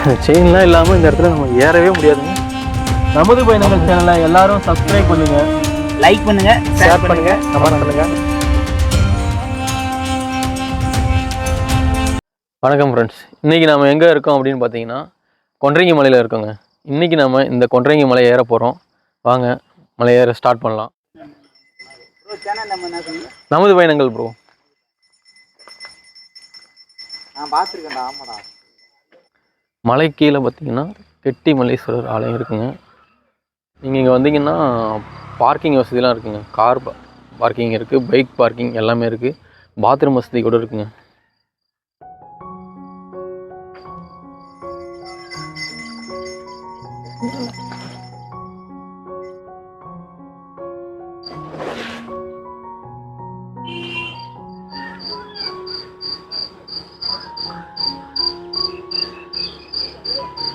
செயின்லாம் இல்லாமல் இந்த இடத்துல நம்ம ஏறவே முடியாதுங்க. நமது பயணங்கள் சேனலை எல்லாரும் சப்ஸ்கிரைப் பண்ணுங்க, லைக் பண்ணுங்க, ஷேர் பண்ணுங்க, கமெண்ட் பண்ணுங்க. வணக்கம் ஃப்ரெண்ட்ஸ், இன்றைக்கி நம்ம எங்கே இருக்கோம் அப்படின்னு பார்த்தீங்கன்னா கொன்றைங்கி மலையில் இருக்கோங்க. இன்றைக்கி நம்ம இந்த கொன்றைங்கி மலை ஏற போகிறோம். வாங்க மலை ஏற ஸ்டார்ட் பண்ணலாம். நமது பயணங்கள் ப்ரோ. நான் பார்த்துருக்கேன்டா. ஆமாடா. மலை கீழே பார்த்தீங்கன்னா கெட்டி மல்லீஸ்வரர் ஆலயம் இருக்குங்க. நீங்கள் இங்கே வந்தீங்கன்னா பார்க்கிங் வசதிலாம் இருக்குங்க. கார் பார்க்கிங் இருக்குது, பைக் பார்க்கிங் எல்லாமே இருக்குது, பாத்ரூம் வசதி கூட இருக்குங்க.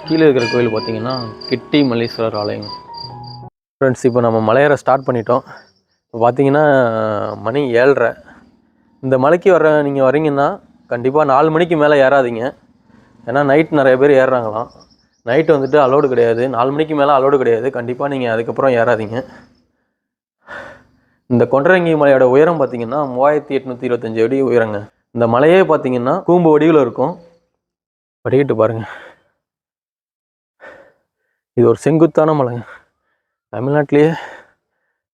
கீழே இருக்கிற கோயில் பார்த்தீங்கன்னா கெட்டி மல்லீஸ்வரர் ஆலயம். ஃப்ரெண்ட்ஸ், இப்போ நம்ம மலையேற ஸ்டார்ட் பண்ணிட்டோம். இப்போ பார்த்தீங்கன்னா மணி 7:30. இந்த மலைக்கு நீங்கள் வரீங்கன்னா கண்டிப்பாக 4 மணிக்கு மேலே ஏறாதீங்க. ஏன்னா நைட் நிறைய பேர் ஏறுறாங்களாம். நைட்டு வந்துட்டு அலோடு கிடையாது, 4 மணிக்கு மேலே அலோடு கிடையாது. கண்டிப்பாக நீங்கள் அதுக்கப்புறம் ஏறாதீங்க. இந்த கொன்றைங்கி மலையோட உயரம் பார்த்தீங்கன்னா 3825 அடி உயரங்க. இந்த மலையே பார்த்தீங்கன்னா கூம்பு வடிவில் இருக்கும். படிக்கிட்டு பாருங்கள், இது ஒரு செங்குத்தான மலைங்க. தமிழ்நாட்டிலேயே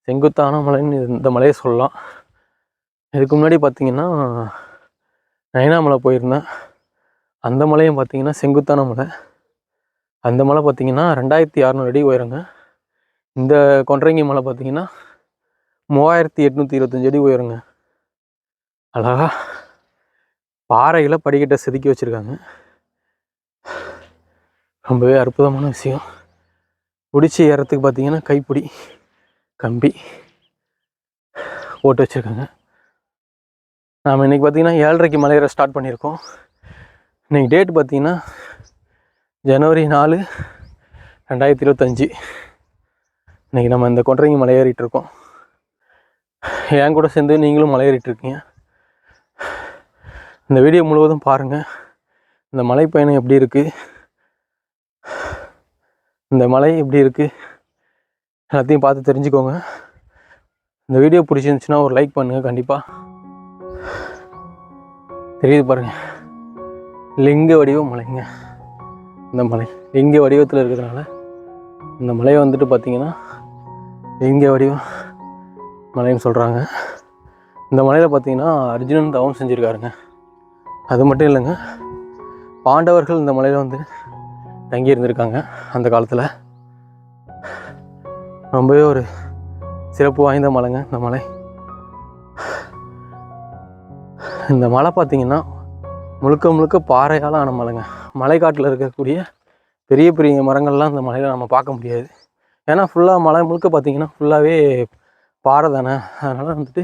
செங்குத்தான மலைன்னு இந்த மலையை சொல்லலாம். இதுக்கு முன்னாடி பார்த்தீங்கன்னா நயனாமலை போயிருந்தேன். அந்த மலையும் பார்த்தீங்கன்னா செங்குத்தான மலை. அந்த மலை பார்த்தீங்கன்னா 2600 அடி உயரங்க. இந்த கொன்றைங்கி மலை பார்த்தீங்கன்னா 3825 அடி உயரங்க. அழகா பாறையில் படிக்கட்டை செதுக்கி வச்சுருக்காங்க. ரொம்பவே அற்புதமான விஷயம். பிடிச்சி ஏறத்துக்கு பார்த்தீங்கன்னா கைப்பிடி கம்பி போட்டு வச்சுருக்காங்க. நாம் இன்றைக்கி பார்த்தீங்கன்னா 7:30க்கு மலையேற ஸ்டார்ட் பண்ணியிருக்கோம். இன்றைக்கி டேட் பார்த்தீங்கன்னா ஜனவரி 4, 2025. இன்றைக்கி நம்ம இந்த கொன்றைங்கி மலை ஏறிட்டுருக்கோம். என் கூட சேர்ந்து நீங்களும் மலை ஏறிட்டுருக்கீங்க. இந்த வீடியோ முழுவதும் பாருங்கள். இந்த மலை பயணம் எப்படி இருக்குது, இந்த மலை எப்படி இருக்குது எல்லாத்தையும் பார்த்து தெரிஞ்சுக்கோங்க. இந்த வீடியோ பிடிச்சிருந்துச்சுன்னா ஒரு லைக் பண்ணுங்கள். கண்டிப்பாக தெரியுது பாருங்கள், லிங்க வடிவ மலைங்க. இந்த மலை லிங்க வடிவத்தில் இருக்கிறதுனால இந்த மலையை வந்துட்டு பார்த்திங்கன்னா லிங்க வடிவ மலைன்னு சொல்கிறாங்க. இந்த மலையில் பார்த்திங்கன்னா அர்ஜுனன் தவம் செஞ்சுருக்காருங்க. அது மட்டும் இல்லைங்க, பாண்டவர்கள் இந்த மலையில் வந்து தங்கி இருந்திருக்காங்க அந்த காலத்தில். ரொம்பவே ஒரு சிறப்பு வாய்ந்த மலைங்க இந்த மலை. இந்த மலை பார்த்திங்கன்னா முழுக்க முழுக்க பாறையால் ஆன மலைங்க. மலைக்காட்டில் இருக்கக்கூடிய பெரிய பெரிய மரங்கள்லாம் இந்த மலையில் நம்ம பார்க்க முடியாது. ஏன்னா ஃபுல்லாக மலை முழுக்க பார்த்திங்கன்னா ஃபுல்லாகவே பாறை தானே. அதனால் வந்துட்டு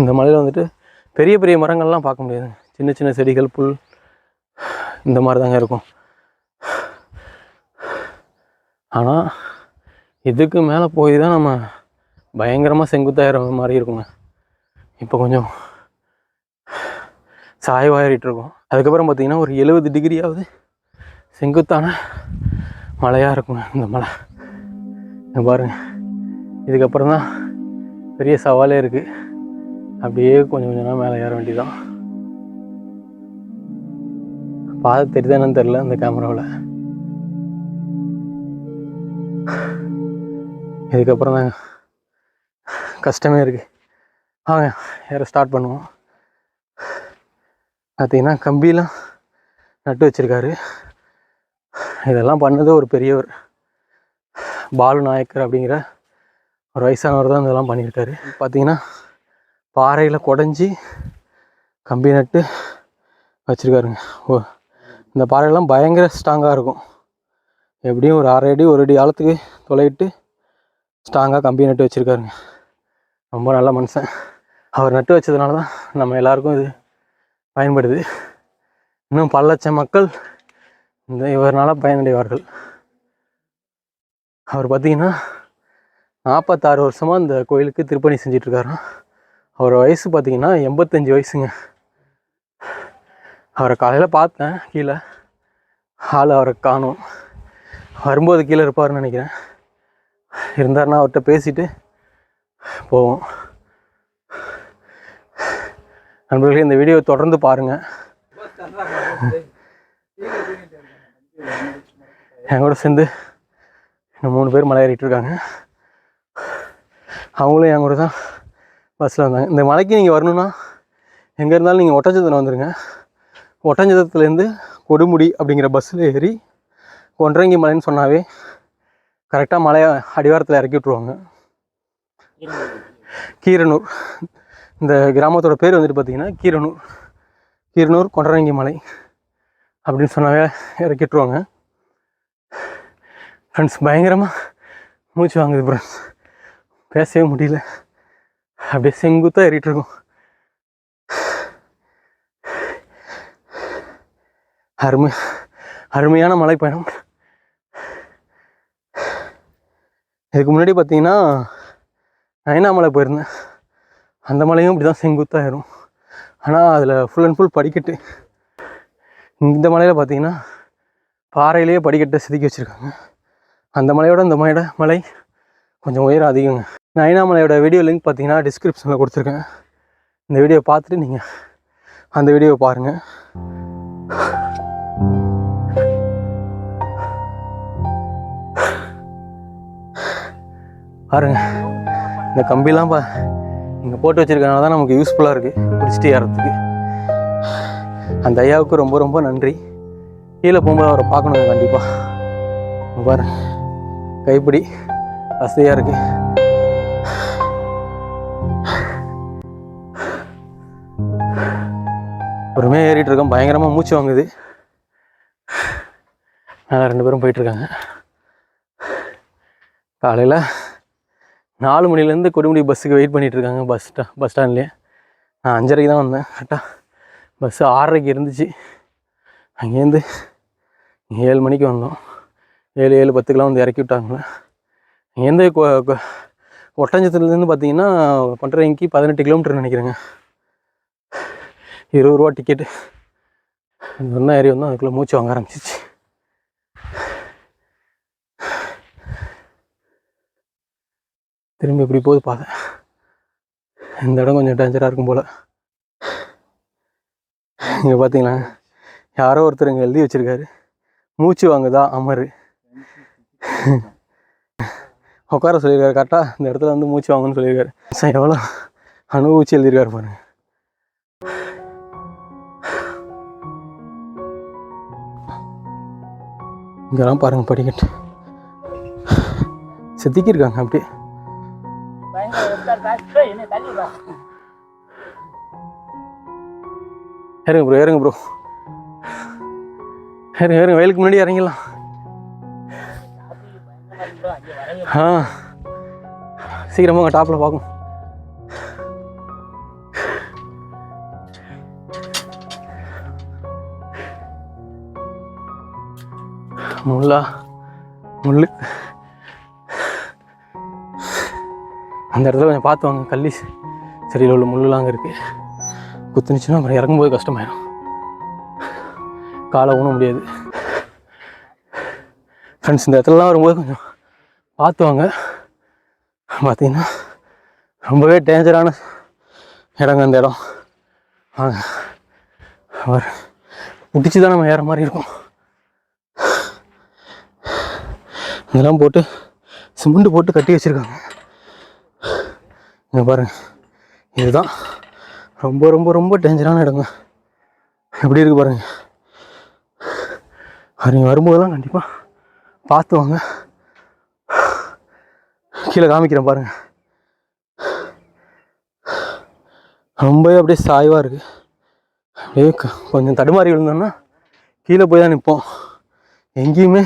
இந்த மலையில் வந்துட்டு பெரிய பெரிய மரங்கள்லாம் பார்க்க முடியாது. சின்ன சின்ன செடிகள், புல், இந்த மாதிரி தாங்க இருக்கும். ஆனால் இதுக்கு மேலே போய் தான் நம்ம பயங்கரமாக செங்குத்தாயிர மாதிரி இருக்குங்க. இப்போ கொஞ்சம் சாய்வாயிட்ருக்கோம். அதுக்கப்புறம் பார்த்திங்கன்னா ஒரு 70 டிகிரியாவது செங்குத்தான மலையாக இருக்குங்க இந்த மலை. பாருங்கள், இதுக்கப்புறம் தான் பெரிய சவாலே இருக்குது. அப்படியே கொஞ்சம் கொஞ்சம் மேலே ஏற வேண்டியதான். பார்த்து தெரியுதானு தெரில இந்த கேமராவில். இதுக்கப்புறம் தான் கஷ்டமே இருக்குது. வாங்க ஏற ஸ்டார்ட் பண்ணுவோம். பார்த்திங்கன்னா கம்பிலாம் நட்டு வச்சுருக்காரு. இதெல்லாம் பண்ணது ஒரு பெரியவர், பாலு நாயக்கர் அப்படிங்கிற ஒரு வயசானவர் தான் இதெல்லாம் பண்ணியிருக்காரு. பார்த்திங்கன்னா பாறையில் குடஞ்சி கம்பி நட்டு வச்சுருக்காருங்க. இந்த பாறையெல்லாம் பயங்கர ஸ்ட்ராங்காக இருக்கும். எப்படியும் ஒரு 6 அடி 1 அடி ஆழத்துக்கு தொலைவிட்டு ஸ்ட்ராங்காக கம்பி நட்டு வச்சுருக்காருங்க. ரொம்ப நல்ல மனுஷன். அவர் நட்டு வச்சதுனால தான் நம்ம எல்லாருக்கும் இது பயன்படுது. இன்னும் பல லட்சம் மக்கள் இந்த இவரால் பயனடைவார்கள். அவர் பார்த்திங்கன்னா 46 வருஷமாக இந்த கோயிலுக்கு திருப்பணி செஞ்சிட்ருக்காராம். அவர் வயசு பார்த்திங்கன்னா 85 வயசுங்க. அவரை காலையில் பார்த்தேன் கீழே. ஆள் அவரை காணும். வரும்போது கீழே இருப்பார்னு நினைக்கிறேன். இருந்தாருன்னா அவர்கிட்ட பேசிட்டு போவோம். நண்பர்களே, இந்த வீடியோ தொடர்ந்து பாருங்கள். என் கூட சேர்ந்து இன்னும் 3 பேர் மலை ஏறிட்டு இருக்காங்க. அவங்களும் என் கூட தான் பஸ்ஸில் வந்தாங்க. இந்த மலைக்கு நீங்கள் வரணுன்னா எங்கே இருந்தாலும் நீங்கள் ஒட்டஞ்சத்திரம் வந்துடுங்க. ஒட்டஞ்சத்திரத்துலேருந்து கொடுமுடி அப்படிங்கிற பஸ்ஸில் ஏறி ஒன்றங்கி மலைன்னு சொன்னாவே கரெக்டாக மலையை அடிவாரத்தில் இறக்கி விட்ருவாங்க. கீரனூர், இந்த கிராமத்தோட பேர் வந்துட்டு பார்த்திங்கன்னா கீரனூர் கொண்டரங்கி மலை அப்படின்னு சொன்னாவே இறக்கி விட்ருவாங்க. ஃப்ரெண்ட்ஸ், பயங்கரமாக மூச்சு வாங்குது ஃப்ரெண்ட்ஸ், பேசவே முடியல. அப்படியே செங்குத்தாக ஏறிட்டுருக்கோம். அருமையான மலை பயணம். இதுக்கு முன்னாடி பார்த்தீங்கன்னா நயனாமலை போயிருந்தேன். அந்த மலையும் இப்படி தான் செங்குத்தாக ஏறும். ஆனால் அதில் ஃபுல் அண்ட் ஃபுல் படிக்கட்டு. இந்த மலையில் பார்த்தீங்கன்னா பாறையிலேயே படிக்கட்டை செதுக்கி வச்சுருக்காங்க. அந்த மலையோட இந்த மலை கொஞ்சம் உயரம் அதிகங்க. நயனாமலையோட வீடியோ லிங்க் பார்த்தீங்கன்னா டிஸ்கிரிப்ஷனில் கொடுத்துருக்கேன். இந்த வீடியோ பார்த்துட்டு நீங்கள் அந்த வீடியோவை பாருங்கள். பாருங்க, இந்த கம்பிலாம் இங்கே போட்டு வச்சுருக்கனால தான் நமக்கு யூஸ்ஃபுல்லாக இருக்குது பிடிச்சிட்டு ஏறத்துக்கு. அந்த ஐயாவுக்கு ரொம்ப ரொம்ப நன்றி. கீழே போகும்போது அவரை பார்க்கணுங்க கண்டிப்பாக. பாருங்க, கைப்பிடி வசதியாக இருக்குது. பொறுமையாக ஏறிட்டு இருக்கோம். பயங்கரமாக மூச்சு வாங்குது. நல்லா 2 பேரும் போயிட்டுருக்காங்க. காலையில் 4 மணிலேருந்து கொடுமுடி பஸ்ஸுக்கு வெயிட் பண்ணிகிட்ருக்காங்க. பஸ் ஸ்டாண்ட்லேயே. நான் 5:30க்கு தான் வந்தேன். கரெக்டாக பஸ்ஸு 6:30க்கு இருந்துச்சு. அங்கேருந்து 7 மணிக்கு வந்தோம். 7:10க்கெலாம் வந்து இறக்கி விட்டாங்க. அங்கேருந்து ஒட்டஞ்சத்திரத்துலேருந்து பார்த்தீங்கன்னா கொண்டரங்கிக்கு 18 கிலோமீட்டர் நினைக்கிறேங்க. 20 ரூபா டிக்கெட்டு. ஒன்றா ஏறி வந்தோம். அதுக்குள்ளே மூச்சு வாங்க ஆரம்பிச்சிச்சு. திரும்பி இப்படி போகுது பாதை. இந்த இடம் கொஞ்சம் டேஞ்சராக இருக்கும் போல். இங்கே பார்த்தீங்களா, யாரோ ஒருத்தர் இங்கே எழுதி வச்சுருக்காரு, மூச்சு வாங்குதா அமரு. உட்கார சொல்லியிருக்காரு. கரெக்டாக இந்த இடத்துல வந்து மூச்சு வாங்கன்னு சொல்லியிருக்காரு. சார் எவ்வளோ அனுபவிச்சு எழுதியிருக்காரு பாருங்க. இங்கெல்லாம் பாருங்கள் படிக்கட்டு செதுக்கியிருக்காங்க அப்படியே. ஏறுங்க ப்ரோ ஏறுங்க. வயலுக்கு முன்னாடி இறங்கிடலாம். சீக்கிரமாக டாப்பில் பார்க்கும். முள்ளு அந்த இடத்துல கொஞ்சம் பார்த்து வாங்க. கள்ளி செடியில் உள்ள முள்ளுலாம் அங்கே இருக்குது. குத்துனுச்சுன்னா அப்புறம் இறங்கும்போது கஷ்டமாயிடும். காலை ஊன முடியாது. ஃப்ரெண்ட்ஸ், இந்த இடத்துலலாம் வரும்போது கொஞ்சம் பார்த்து வாங்க. பார்த்தீங்கன்னா ரொம்பவே டேஞ்சரான இடங்க அந்த இடம். முடிச்சு தான் நம்ம ஏற மாதிரி இருக்கும். இதெல்லாம் போட்டு சிமெண்ட் போட்டு கட்டி வச்சுருக்காங்க. இங்கே பாருங்கள், இதுதான் ரொம்ப ரொம்ப ரொம்ப டேஞ்சரான இடங்க. எப்படி இருக்குது பாருங்கள். நீங்கள் வரும்போதெல்லாம் கண்டிப்பாக பார்த்து வாங்க. கீழே காமிக்கிறேன் பாருங்கள். ரொம்பவே அப்படியே சாய்வாக இருக்குது. அப்படியே கொஞ்சம் தடுமாறி விழுந்தோம்னா கீழே போய் தான் நிற்போம். எங்கேயுமே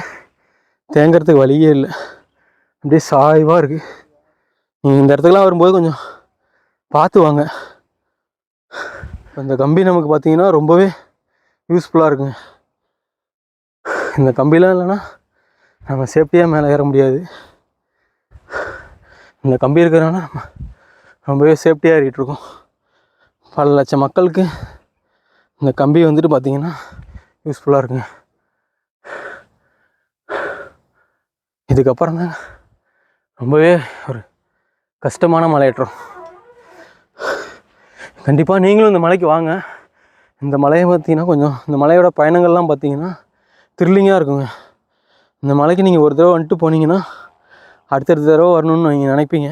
தேங்கிறதுக்கு வழியே இல்லை. அப்படியே சாய்வாக இருக்குது. நீங்கள் இந்த இடத்துக்குலாம் வரும்போது கொஞ்சம் பார்த்து வாங்க. இந்த கம்பி நமக்கு பார்த்தீங்கன்னா ரொம்பவே யூஸ்ஃபுல்லாக இருக்குங்க. இந்த கம்பிலாம் இல்லைன்னா நம்ம சேஃப்டியாக மேலே ஏற முடியாது. இந்த கம்பி இருக்கிறனால நம்ம ரொம்பவே சேஃப்டியாக ஏறிட்டுருக்கோம். பல லட்சம் மக்களுக்கு இந்த கம்பி வந்துட்டு பார்த்திங்கன்னா யூஸ்ஃபுல்லாக இருக்குங்க. இதுக்கப்புறம் தான் ரொம்பவே ஒரு கஷ்டமான மலையேற்றம். கண்டிப்பாக நீங்களும் இந்த மலைக்கு வாங்க. இந்த மலையை பார்த்தீங்கன்னா கொஞ்சம் இந்த மலையோட பயணங்கள்லாம் பார்த்தீங்கன்னா த்ரில்லிங்காக இருக்குங்க. இந்த மலைக்கு நீங்கள் ஒரு தடவை வந்துட்டு போனீங்கன்னா அடுத்தடுத்த தடவை வரணும்னு நீங்கள் நினைப்பீங்க.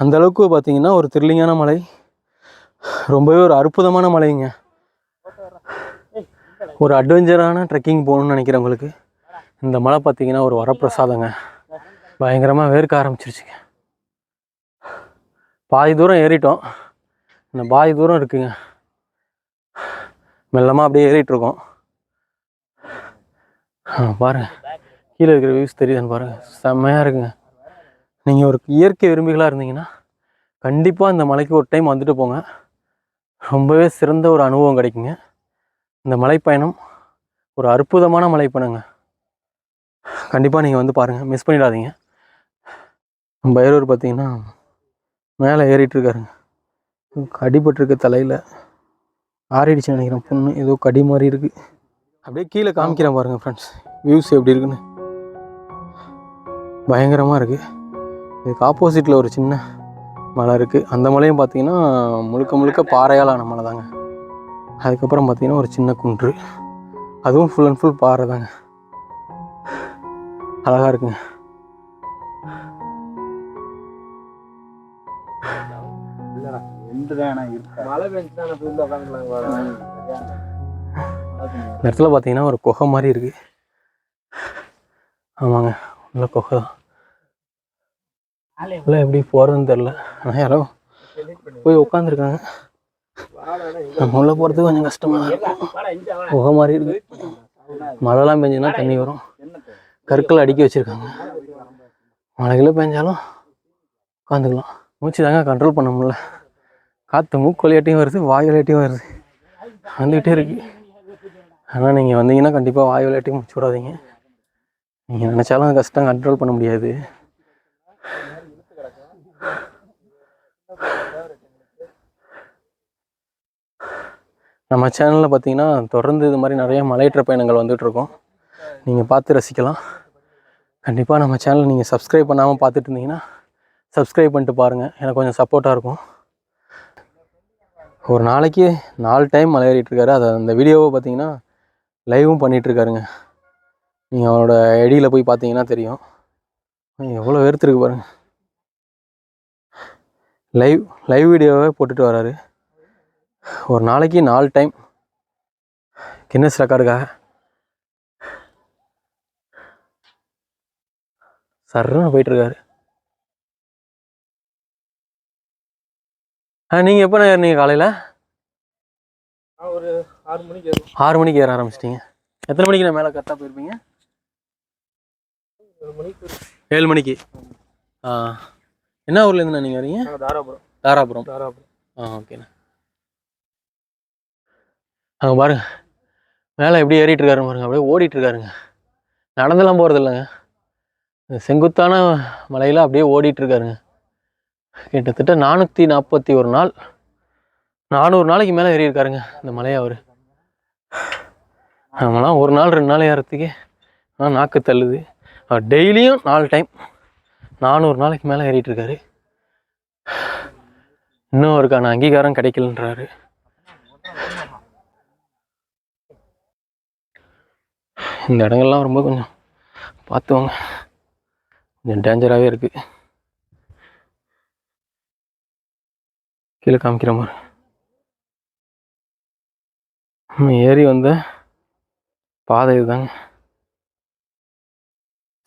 அந்தளவுக்கு பார்த்தீங்கன்னா ஒரு த்ரில்லிங்கான மலை, ரொம்பவே ஒரு அற்புதமான மலைங்க. ஒரு அட்வென்ச்சரான ட்ரெக்கிங் போகணுன்னு நினைக்கிறவங்களுக்கு இந்த மலை பார்த்தீங்கன்னா ஒரு வரப்பிரசாதங்க. பயங்கரமாக வேர்க்க ஆரம்பிச்சிருச்சுங்க. பாதி தூரம் ஏறிட்டோம், இந்த பாதி தூரம் இருக்குங்க. மெல்லமாக அப்படியே ஏறிட்டுருக்கோம். பாருங்கள் கீழே இருக்கிற வியூஸ் தெரியுதுன்னு பாருங்கள், செம்மையாக இருக்குங்க. நீங்கள் ஒரு இயற்கை விரும்பிகளாக இருந்தீங்கன்னா கண்டிப்பாக இந்த மலைக்கு ஒரு டைம் வந்துட்டு போங்க. ரொம்பவே சிறந்த ஒரு அனுபவம் கிடைக்குங்க. இந்த மலைப்பயணம் ஒரு அற்புதமான மலைப்பயணங்க. கண்டிப்பாக நீங்கள் வந்து பாருங்கள், மிஸ் பண்ணிடாதீங்க. பைரவர் பார்த்தீங்கன்னா மேலே ஏறிட்டுருக்காருங்க. அடிபட்டிருக்க தலையில் ஆறிடுச்சு நினைக்கிறேன், பொண்ணு ஏதோ கடி மாதிரி இருக்குது. அப்படியே கீழே காமிக்கிறேன் பாருங்கள் ஃப்ரெண்ட்ஸ், வியூஸ் எப்படி இருக்குன்னு. பயங்கரமாக இருக்குது. இதுக்கு ஆப்போசிட்டில் ஒரு சின்ன மலை இருக்குது. அந்த மலையும் பார்த்தீங்கன்னா முழுக்க முழுக்க பாறையால் ஆன மலை தாங்க. அதுக்கப்புறம் பார்த்தீங்கன்னா ஒரு சின்ன குன்று, அதுவும் ஃபுல் அண்ட் ஃபுல் பாறை தாங்க. அழகாக இருக்குங்க. இந்த இடத்துல பார்த்தீங்கன்னா ஒரு குகை மாதிரி இருக்குது. ஆமாங்க, உள்ள குகை தான். இல்லை எப்படி போகிறதுன்னு தெரில, ஆனால் யாரோ போய் உட்காந்துருக்காங்க. நம்ம உள்ளே போகிறதுக்கு கொஞ்சம் கஷ்டமாக தான் இருக்கும். குகை மாதிரி இருக்குது. மழைலாம் பெஞ்சுன்னா தண்ணி வரும். கற்கள் அடுக்கி வச்சுருக்காங்க. மழைகளை பெஞ்சாலும் உட்காந்துக்கலாம். மூச்சு தாங்க கண்ட்ரோல் பண்ண முடியல. காற்று மூக்கு வழியாட்டியும் வருது, வாய் வழியாட்டியும் வருது, வந்துக்கிட்டே இருக்கு. ஆனால் நீங்கள் வந்தீங்கன்னா கண்டிப்பாக வாய் வழியாட்டியும் மூச்சு விடாதீங்க. நீங்கள் நினச்சாலும் கஷ்டம் கண்ட்ரோல் பண்ண முடியாது. நம்ம சேனலில் பார்த்தீங்கன்னா தொடர்ந்து இது மாதிரி நிறைய மலையேற்ற பயணங்கள் வந்துட்டுருக்கோம். நீங்கள் பார்த்து ரசிக்கலாம். கண்டிப்பாக நம்ம சேனலை நீங்கள் சப்ஸ்கிரைப் பண்ணாமல் பார்த்துட்டு இருந்தீங்கன்னா சப்ஸ்கிரைப் பண்ணிட்டு பாருங்கள், எனக்கு கொஞ்சம் சப்போர்ட்டாக இருக்கும். ஒரு நாளைக்கு 4 டைம் மலை ஏறிட்டுருக்காரு. அதை அந்த வீடியோவை பார்த்தீங்கன்னா லைவும் பண்ணிகிட்ருக்காருங்க. நீங்கள் அவரோட ஐடியில் போய் பார்த்தீங்கன்னா தெரியும். எவ்வளோ வேர்த்துருக்கு பாருங்கள். லைவ் வீடியோவே போட்டுட்டு வராரு. ஒரு நாளைக்கு 4 டைம் கின்னஸ் ரெக்கார்டுக்காக சர்ன்னு போயிட்டுருக்காரு. நீங்கள் எப்போ ஏறினீங்க? காலையில் ஒரு 6 மணிக்கு ஏற ஆரம்பிச்சிட்டிங்க. எத்தனை மணிக்கு நான் மேலே கரெக்டாக போயிருப்பீங்க? 7 மணிக்கு. என்ன ஊர்லேருந்துண்ணா நீங்கள் வரீங்க? தாராபுரம். ஓகேண்ணா. அங்கே பாருங்க மேலே எப்படி ஏறிட்டுருக்காரு பாருங்க, அப்படியே ஓடிட்டுருக்காருங்க. நடந்தெல்லாம் போகிறது இல்லைங்க, செங்குத்தான மலையில் அப்படியே ஓடிட்டுருக்காருங்க. கிட்டத்தட்ட 441 நாள், 400 நாளைக்கு மேலே ஏறி இருக்காருங்க இந்த மலையை அவர். நம்மளாம் ஒரு நாள் 2 நாள் ஏறத்துக்கே நாக்கு தள்ளுது. அவர் டெய்லியும் 4 டைம் 400 நாளைக்கு மேலே ஏறிட்டுருக்காரு. இன்னும் அவருக்கான அங்கீகாரம் கிடைக்கலன்றாரு. இந்த இடங்கள்லாம் ரொம்ப கொஞ்சம் பார்த்துவாங்க, கொஞ்சம் டேஞ்சராகவே இருக்குது. கீழே காமிக்கிற மாதிரி ஏறி வந்த பாதை இதுதாங்க.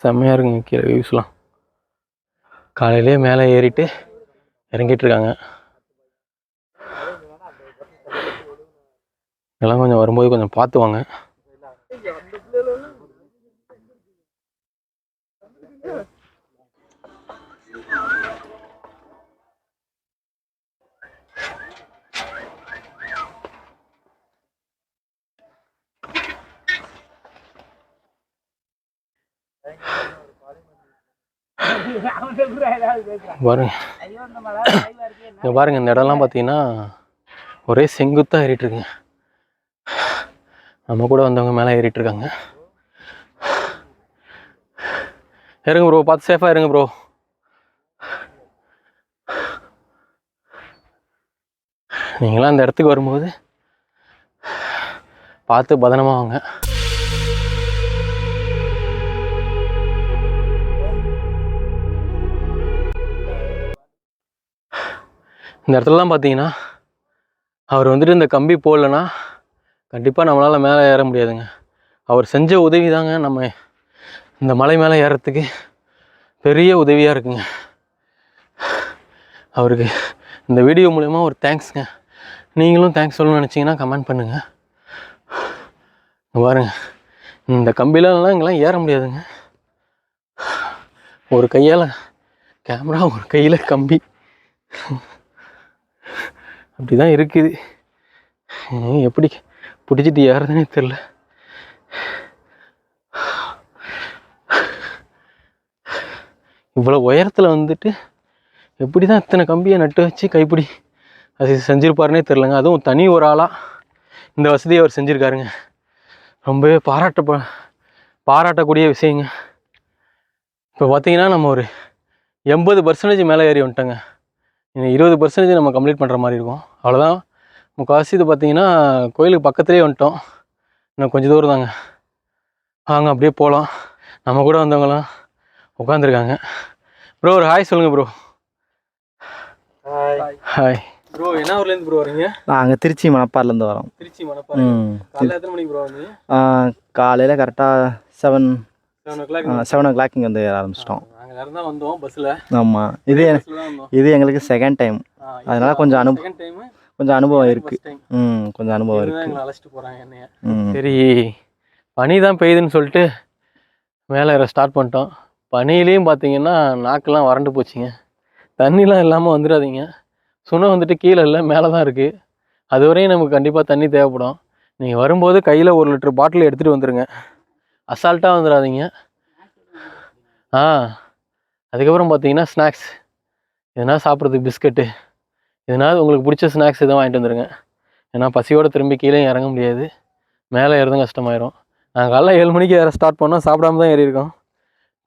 செம்மையாக இருக்குங்க கீழே வியூஸ்லாம். காலையிலே மேலே ஏறிட்டு இறங்கிட்டுருக்காங்க. இதெல்லாம் கொஞ்சம் வரும்போது கொஞ்சம் பார்த்துவாங்க. பாருங்க இந்த இடம்லாம் பார்த்தீங்கன்னா ஒரே செங்குத்தாக ஏறிட்டுருக்குங்க. நம்ம கூட வந்தவங்க மேலே ஏறிட்டுருக்காங்க. இருங்க ப்ரோ, பார்த்து சேஃபாக இருங்க ப்ரோ. நீங்களாம் அந்த இடத்துக்கு வரும்போது பார்த்து பத்திரமா வாங்க. இந்த இடத்துலலாம் பார்த்தீங்கன்னா அவர் வந்துட்டு இந்த கம்பி போடலன்னா கண்டிப்பாக நம்மளால் மேலே ஏற முடியாதுங்க. அவர் செஞ்ச உதவி தாங்க நம்ம இந்த மலை மேலே ஏறத்துக்கு பெரிய உதவியாக இருக்குங்க. அவருக்கு இந்த வீடியோ மூலமா ஒரு தேங்க்ஸுங்க. நீங்களும் தேங்க்ஸ் சொல்லணும்னு நினச்சிங்கன்னா கமெண்ட் பண்ணுங்கள். பாருங்க, இந்த கம்பிலலாம் இங்கெல்லாம் ஏற முடியாதுங்க. ஒரு கையால் கேமரா, ஒரு கையில் கம்பி, அப்படி தான் இருக்குது. எப்படி பிடிச்சிட்டு ஏறதுன்னே தெரில. இவ்வளோ உயரத்தில் வந்துட்டு எப்படி தான் இத்தனை கம்பியை நட்டு வச்சு கைப்பிடி அது செஞ்சுருப்பாருன்னே தெரிலங்க. அதுவும் தனி ஒரு ஆளாக இந்த வசதியை அவர் செஞ்சுருக்காருங்க. ரொம்பவே பாராட்டக்கூடிய விஷயங்க. இப்போ பார்த்தீங்கன்னா நம்ம ஒரு 80% மேலே ஏறி வந்துட்டோங்க. இன்னும் 20% நம்ம கம்ப்ளீட் பண்ணுற மாதிரி இருக்கும். அவ்வளோதான். முக்கால்வாசி இது பார்த்தீங்கன்னா கோயிலுக்கு பக்கத்துலேயே வந்துட்டோம். இன்னும் கொஞ்சம் தூரம் தாங்க. வாங்க அப்படியே போகலாம். நம்ம கூட வந்தவங்களாம் உட்காந்துருக்காங்க. ப்ரோ ஒரு ஹாய் சொல்லுங்கள் ப்ரோ. Hi bro. என்ன ஊர்லேருந்து ப்ரோ வரீங்க? நாங்கள் திருச்சி மணப்பாறைலேருந்து வரோம். திருச்சி மணப்பாறை. காலையில் எத்தனை மணிக்கு ப்ரோ வந்து? காலையில் கரெக்டாக 7 o'clock இங்கே வந்து ஆரம்பிச்சிட்டோம். நாங்கள் நேரம் தான் வந்தோம் பஸ்ஸில். ஆமாம், இது எங்களுக்கு செகண்ட் டைம். அதனால கொஞ்சம் அனுபவம் இருக்குது. கொஞ்சம் அனுபவம் இருக்குது. எங்களை அழைச்சிட்டு போகிறாங்க என்னைய. சரி, பனி தான் பெய்யுதுன்னு சொல்லிட்டு மேலே ஏற ஸ்டார்ட் பண்ணிட்டோம். பனியிலையும் பார்த்தீங்கன்னா நாக்கெல்லாம் வறண்டு போச்சுங்க. தண்ணிலாம் இல்லாமல் வந்துடாதீங்க. சுனை வந்துட்டு கீழே இல்லை, மேலே தான் இருக்குது. அதுவரையும் நமக்கு கண்டிப்பாக தண்ணி தேவைப்படும். நீங்கள் வரும்போது கையில் 1 லிட்டர் பாட்டில் எடுத்துகிட்டு வந்துடுங்க. அசால்ட்டாக வந்துடாதீங்க. அதுக்கப்புறம் பார்த்தீங்கன்னா ஸ்நாக்ஸ் எதனா சாப்பிட்றதுக்கு பிஸ்கட்டு, எதனாவது உங்களுக்கு பிடிச்ச ஸ்நாக்ஸ் எதுவும் வாங்கிட்டு வந்துடுங்க. ஏன்னா பசியோடு திரும்பி கீழே இறங்க முடியாது, மேலே ஏறதும் கஷ்டமாயிரும். நாங்கள் காலைல 7 மணிக்கு ஏற ஸ்டார்ட் பண்ணோம். சாப்பிடாம தான் ஏறியிருக்கோம்.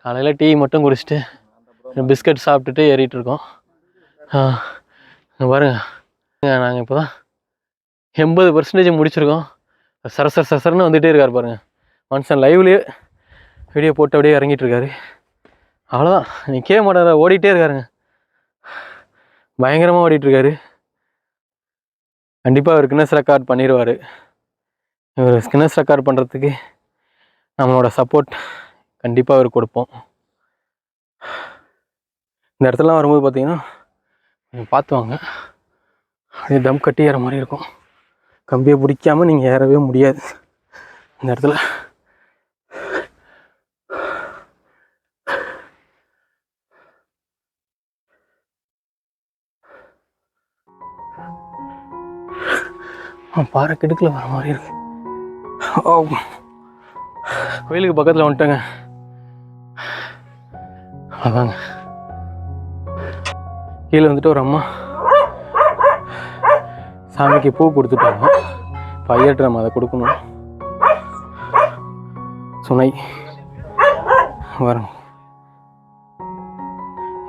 காலையில் டீ மட்டும் குடிச்சிட்டு பிஸ்கட் சாப்பிட்டுட்டு ஏறிட்டுருக்கோம். பாருங்க, நாங்கள் இப்போ தான் 80% முடிச்சிருக்கோம். சரசரன்னு வந்துகிட்டே இருக்கார் பாருங்க. மனுஷன் லைவ்லேயே வீடியோ போட்டு அப்படியே இறங்கிட்டு இருக்காரு. அவ்வளோதான், நிற்கவே மாட்டார், ஓடிட்டே இருக்காருங்க. பயங்கரமாக ஓடிட்டுருக்காரு. கண்டிப்பாக அவர் கின்னஸ் ரெக்கார்ட் பண்ணிடுவார். இவர் கின்னஸ் ரெக்கார்ட் பண்ணுறதுக்கு நம்மளோட சப்போர்ட் கண்டிப்பாக அவர் கொடுப்போம். இந்த இடத்துலலாம் வரும்போது பார்த்தீங்கன்னா நீங்கள் பார்த்து வாங்க. அப்படியே தம் கட்டி ஏற மாதிரி இருக்கும். கம்பியை பிடிக்காமல் நீங்கள் ஏறவே முடியாது இந்த இடத்துல. பாறை கிடுக்கில் வர மாதிரி இருக்கு. கோயிலுக்கு பக்கத்தில் வந்துட்டேங்க. அதாங்க கீழே வந்துட்டு ஒரு அம்மா சாமிக்கு பூ கொடுத்துட்டாங்க. இப்போ ஐயர்கிட்ட நம்ம அதை கொடுக்கணும். சுனை வரும்.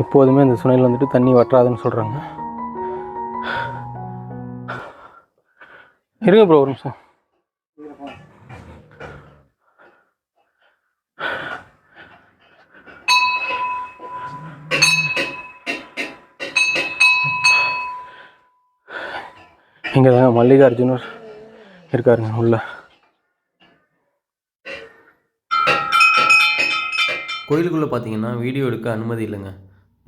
எப்போதுமே இந்த சுனையில் வந்துட்டு தண்ணி வற்றாதுன்னு சொல்கிறாங்க. இருங்க ப்ரோ ஒரு நிமிஷம். இங்கே தாங்க மல்லிகார்ஜுனர் இருக்காருங்க உள்ள. கோயிலுக்குள்ளே பார்த்தீங்கன்னா வீடியோ எடுக்க அனுமதி இல்லைங்க.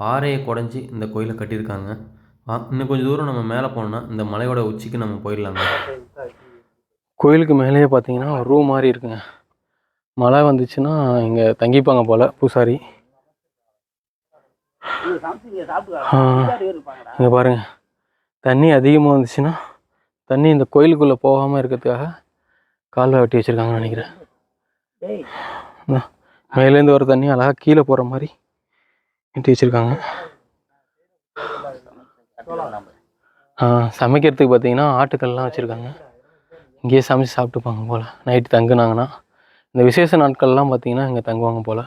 பாறையை குடஞ்சி இந்த கோயிலை கட்டியிருக்காங்க. இன்னும் கொஞ்சம் தூரம் நம்ம மேலே போனோம்னா இந்த மலையோட உச்சிக்கு நம்ம போயிடலாங்க. கோயிலுக்கு மேலேயே பார்த்தீங்கன்னா ஒரு ரூம் மாதிரி இருக்குங்க. மழை வந்துச்சுன்னா இங்கே தங்கிப்பாங்க போல் பூசாரி. இங்கே பாருங்க, தண்ணி அதிகமாக வந்துச்சுன்னா தண்ணி இந்த கோயிலுக்குள்ளே போகாமல் இருக்கிறதுக்காக கால்வாய் வெட்டி வச்சுருக்காங்கன்னு நினைக்கிறேன். மேலேருந்து வர தண்ணி அழகாக கீழே போகிற மாதிரி வெட்டி வச்சுருக்காங்க. சமைக்கிறதுக்கு பார்த்தீங்கன்னா ஆட்டுக்கல்லாம் வச்சுருக்காங்க. இங்கேயே சமைச்சு சாப்பிட்டுப்பாங்க போல். நைட்டு தங்குனாங்கன்னா இந்த விசேஷ நாட்கள்லாம் பார்த்தீங்கன்னா இங்கே தங்குவாங்க போல்.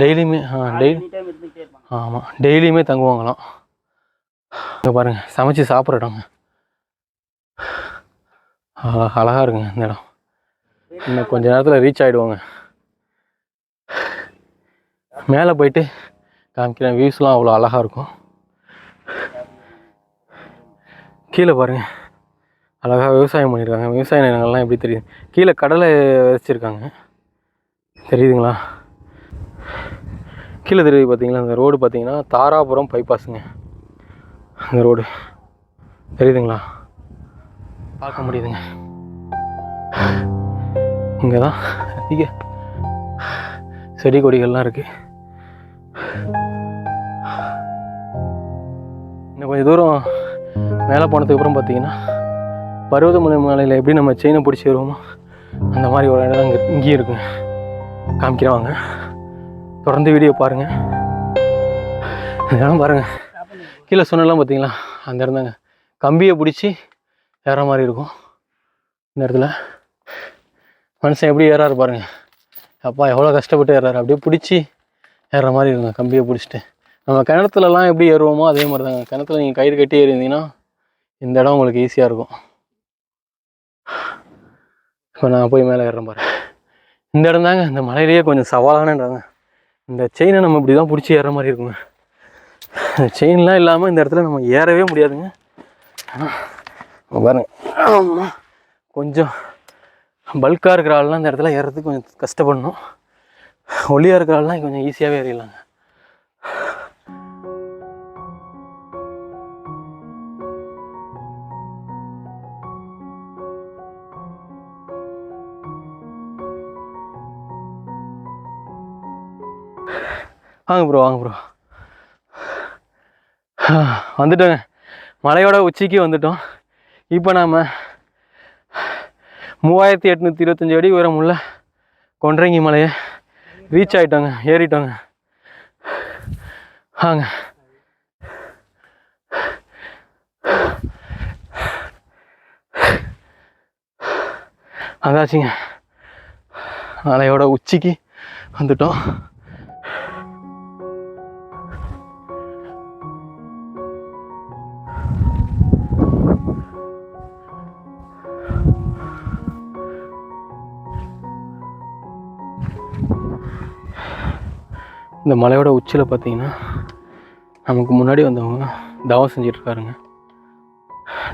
டெய்லியுமே டெய்லி எனி டைம் இருந்துகிட்டே இருப்பாங்க. ஆமாம் டெய்லியுமே தங்குவாங்களாம். இங்கே பாருங்கள் சமைச்சு சாப்பிட்ற இடங்க. அழகாக இருக்குங்க இந்த இடம். இன்னும் கொஞ்ச நேரத்தில் ரீச் ஆகிடுவாங்க. மேலே போயிட்டு காமிக்கிறேன். வியூஸ்லாம் அவ்வளோ அழகாக இருக்கும். கீழே பாருங்கள் அழகாக விவசாயம் பண்ணியிருக்காங்க. விவசாய நிலங்கள்லாம் எப்படி தெரியுது? கீழே கடலை வச்சுருக்காங்க, தெரியுதுங்களா? கீழே தெரியுது பார்த்தீங்களா? அந்த ரோடு பார்த்தீங்கன்னா தாராபுரம் பைபாஸுங்க. அந்த ரோடு தெரியுதுங்களா? பார்க்க முடியுதுங்க. இங்கே தான் அதிக செடி கொடிகள்லாம் இருக்குது. இன்னும் கொஞ்சம் தூரம் மேலே போனதுக்கப்புறம் பார்த்தீங்கன்னா பருவதமலை மலையில் எப்படி நம்ம செயினை பிடிச்சி வருவோமோ அந்த மாதிரி ஒரு இடம் தான் இங்கேயும் இருக்குங்க. காமிக்கிறவாங்க, தொடர்ந்து வீடியோ பாருங்கள். இதெல்லாம் பாருங்கள். கீழே சொன்னலாம் பார்த்தீங்களா? அந்த இடம் தாங்க. கம்பியை பிடிச்சி ஏற மாதிரி இருக்கும். இந்த இடத்துல மனுஷன் எப்படி ஏறாரு பாருங்க. அப்பா எவ்வளோ கஷ்டப்பட்டு ஏறாரு. அப்படியே பிடிச்சி ஏறுற மாதிரி இருக்குங்க கம்பியை பிடிச்சிட்டு. நம்ம கிணத்துலலாம் எப்படி ஏறுவோமோ அதே மாதிரி தாங்க. கிணத்துல நீங்கள் கயிறு கட்டி ஏறியிருந்தீங்கன்னா இந்த இடம் உங்களுக்கு ஈஸியாக இருக்கும். இப்போ நான் போய் மேலே ஏறுறேன் பாருங்க. இந்த இடம் தாங்க இந்த மலையிலேயே கொஞ்சம் சவாலான இடங்க. இந்த செயினை நம்ம இப்படி தான் பிடிச்சி ஏறுற மாதிரி இருக்குங்க. செயின்லாம் இல்லாமல் இந்த இடத்துல நம்ம ஏறவே முடியாதுங்க. பாருங்க, ஆமாம் கொஞ்சம் பல்காக இருக்கிற ஆள்லாம் இந்த இடத்துல ஏறுறதுக்கு கொஞ்சம் கஷ்டப்படணும். ஒல்லியாக இருக்கிற ஆள்லாம் கொஞ்சம் ஈஸியாகவே ஏறிடலாங்க. வாங்க ப்ரோ, வாங்க ப்ரோ. வந்துட்டோங்க, மலையோட உச்சிக்கு வந்துட்டோம். இப்போ நாம் 3825 அடி உயரமுள்ள கொன்றைங்கி மலையை ரீச் ஆகிட்டோங்க, ஏறிட்டோங்க. வாங்க. அதாச்சுங்க மலையோட உச்சிக்கு வந்துட்டோம். இந்த மலையோட உச்சியில் பார்த்தீங்கன்னா நமக்கு முன்னாடி வந்தவங்க தவம் செஞ்சிட்ருக்காருங்க.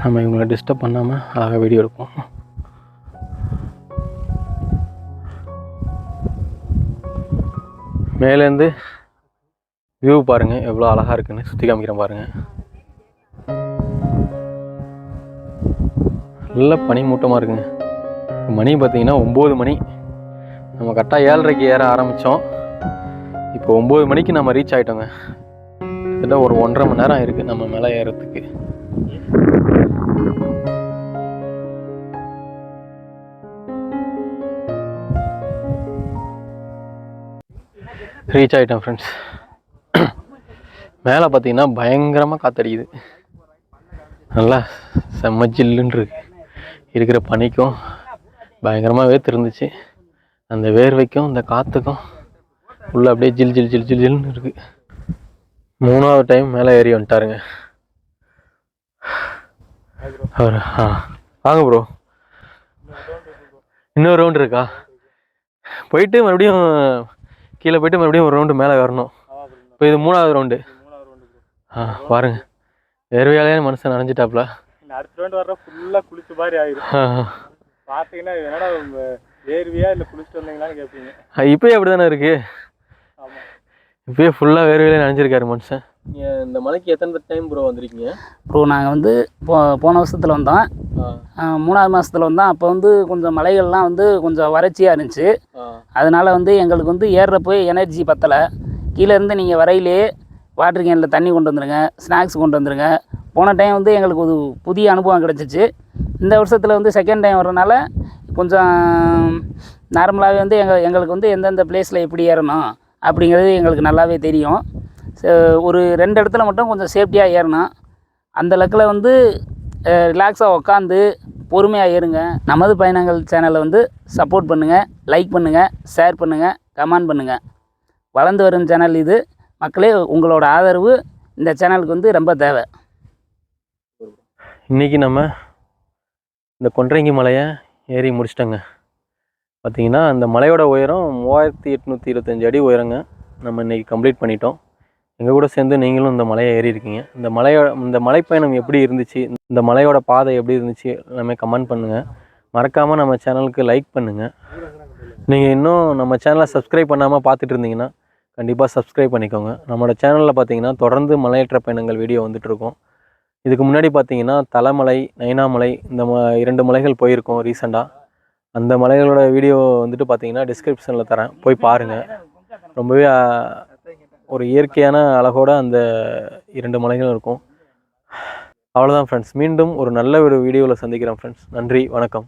நம்ம இவங்களை டிஸ்டர்ப் பண்ணாமல் அழகாக வீடியோ எடுப்போம். மேலேருந்து வியூ பாருங்கள் எவ்வளோ அழகாக இருக்குன்னு சுற்றி காமிக்கிறேன் பாருங்கள். நல்ல பனி மூட்டமாக இருக்குங்க. மணி பார்த்தீங்கன்னா 9 மணி. நம்ம கரெக்டாக 7:30க்கு ஏற ஆரம்பித்தோம். இப்போ 9 மணிக்கு நம்ம ரீச் ஆகிட்டோங்க. கிட்டத்தட்ட ஒரு 1.5 மணி நேரம் இருக்குது நம்ம மேலே ஏறத்துக்கு. ரீச் ஆகிட்டோம் ஃப்ரெண்ட்ஸ். மேலே பார்த்தீங்கன்னா பயங்கரமாக காற்றடிக்குது. நல்லா செம்ம ஜில்லுன்னு இருக்கு. இருக்கிற பனிக்கும் பயங்கரமாக வேர்த்து இருந்துச்சு. அந்த வேர்வைக்கும் இந்த காற்றுக்கும் உள்ளே அப்படியே ஜில் ஜில் ஜில் ஜில் ஜில்னு இருக்குது. 3ஆவது டைம் மேலே ஏறி வந்துட்டாருங்க அவர். வாங்க ப்ரோ, இன்னொரு ரவுண்டு இருக்கா? போயிட்டு மறுபடியும் கீழே போயிட்டு மறுபடியும் ஒரு ரவுண்டு மேலே வரணும். இப்போ இது 3ஆவது ரவுண்டு. பாருங்க வேர்வையாலேயே மனுஷன் நனைஞ்சிட்டாப்புல. அடுத்த ரவுண்டு வர்ற ஃபுல்லாக குளிச்ச மாதிரி ஆயிடும். பார்த்தீங்கன்னா என்னடா வேர்வையா இல்லை குளிச்சுட்டு வந்தீங்களான்னு கேட்பீங்க. இப்போயே அப்படி தானே இருக்குது. இப்போயே ஃபுல்லாக வேர்வையிலே நனைஞ்சிருக்காரு மனுஷன். நீங்கள் இந்த மலைக்கு எத்தனை டைம் ப்ரோ வந்திருக்கீங்க? ப்ரோ நாங்கள் வந்து போன வருஷத்தில் வந்தோம். 3ஆவது மாதத்தில் வந்தோம். அப்போ வந்து கொஞ்சம் மலைகள்லாம் வந்து கொஞ்சம் வறட்சியாக இருந்துச்சு. அதனால் வந்து எங்களுக்கு வந்து ஏறுறப்போ எனர்ஜி பத்தலை. கீழே இருந்து நீங்கள் வரையிலே வாட்டர் கேனில் தண்ணி கொண்டு வந்துடுங்க, ஸ்நாக்ஸ் கொண்டு வந்துடுங்க. போன டைம் வந்து எங்களுக்கு ஒரு புதிய அனுபவம் கிடச்சிச்சு. இந்த வருஷத்தில் வந்து செகண்ட் டைம் வர்றதுனால கொஞ்சம் நார்மலாகவே வந்து எங்களுக்கு வந்து எந்தெந்த பிளேஸில் எப்படி ஏறணும் அப்படிங்கிறது எங்களுக்கு நல்லாவே தெரியும். ஒரு 2 இடத்துல மட்டும் கொஞ்சம் சேஃப்டியாக ஏறணும். அந்த லக்கில் வந்து ரிலாக்ஸாக உட்காந்து பொறுமையாக ஏறுங்க. நமது பயணங்கள் சேனலை வந்து சப்போர்ட் பண்ணுங்கள், லைக் பண்ணுங்கள், ஷேர் பண்ணுங்கள், கமெண்ட் பண்ணுங்கள். வளர்ந்து வரும் சேனல் இது. மக்களே, உங்களோட ஆதரவு இந்த சேனலுக்கு வந்து ரொம்ப தேவை. இன்றைக்கி நம்ம இந்த கொன்றைங்கி மலையை ஏறி முடிச்சிட்டோங்க. பார்த்திங்கன்னா அந்த மலையோட உயரம் 3825 அடி உயரங்க. நம்ம இன்றைக்கி கம்ப்ளீட் பண்ணிட்டோம். எங்கள் கூட சேர்ந்து நீங்களும் இந்த மலையை ஏறி இருக்கீங்க. இந்த மலைப்பயணம் எப்படி இருந்துச்சு, இந்த மலையோட பாதை எப்படி இருந்துச்சு எல்லாமே கமெண்ட் பண்ணுங்கள். மறக்காமல் நம்ம சேனலுக்கு லைக் பண்ணுங்கள். நீங்கள் இன்னும் நம்ம சேனலை சப்ஸ்கிரைப் பண்ணாமல் பார்த்துட்டு இருந்தீங்கன்னா கண்டிப்பாக சப்ஸ்கிரைப் பண்ணிக்கோங்க. நம்மளோட சேனலில் பார்த்தீங்கன்னா தொடர்ந்து மலையேற்ற பயணங்கள் வீடியோ வந்துட்டுருக்கோம். இதுக்கு முன்னாடி பார்த்தீங்கன்னா தலைமலை, நைனாமலை, இந்த 2 மலைகள் போயிருக்கோம் ரீசெண்டாக. அந்த மலைகளோட வீடியோ வந்துட்டு பார்த்தீங்கன்னா டிஸ்கிரிப்ஷனில் தரேன், போய் பாருங்கள். ரொம்பவே ஒரு இயற்கையான அழகோட அந்த 2 மலைகளும் இருக்கும். அவ்வளோதான் ஃப்ரெண்ட்ஸ், மீண்டும் ஒரு நல்ல ஒரு வீடியோவில் சந்திக்கிறேன் ஃப்ரெண்ட்ஸ். நன்றி, வணக்கம்.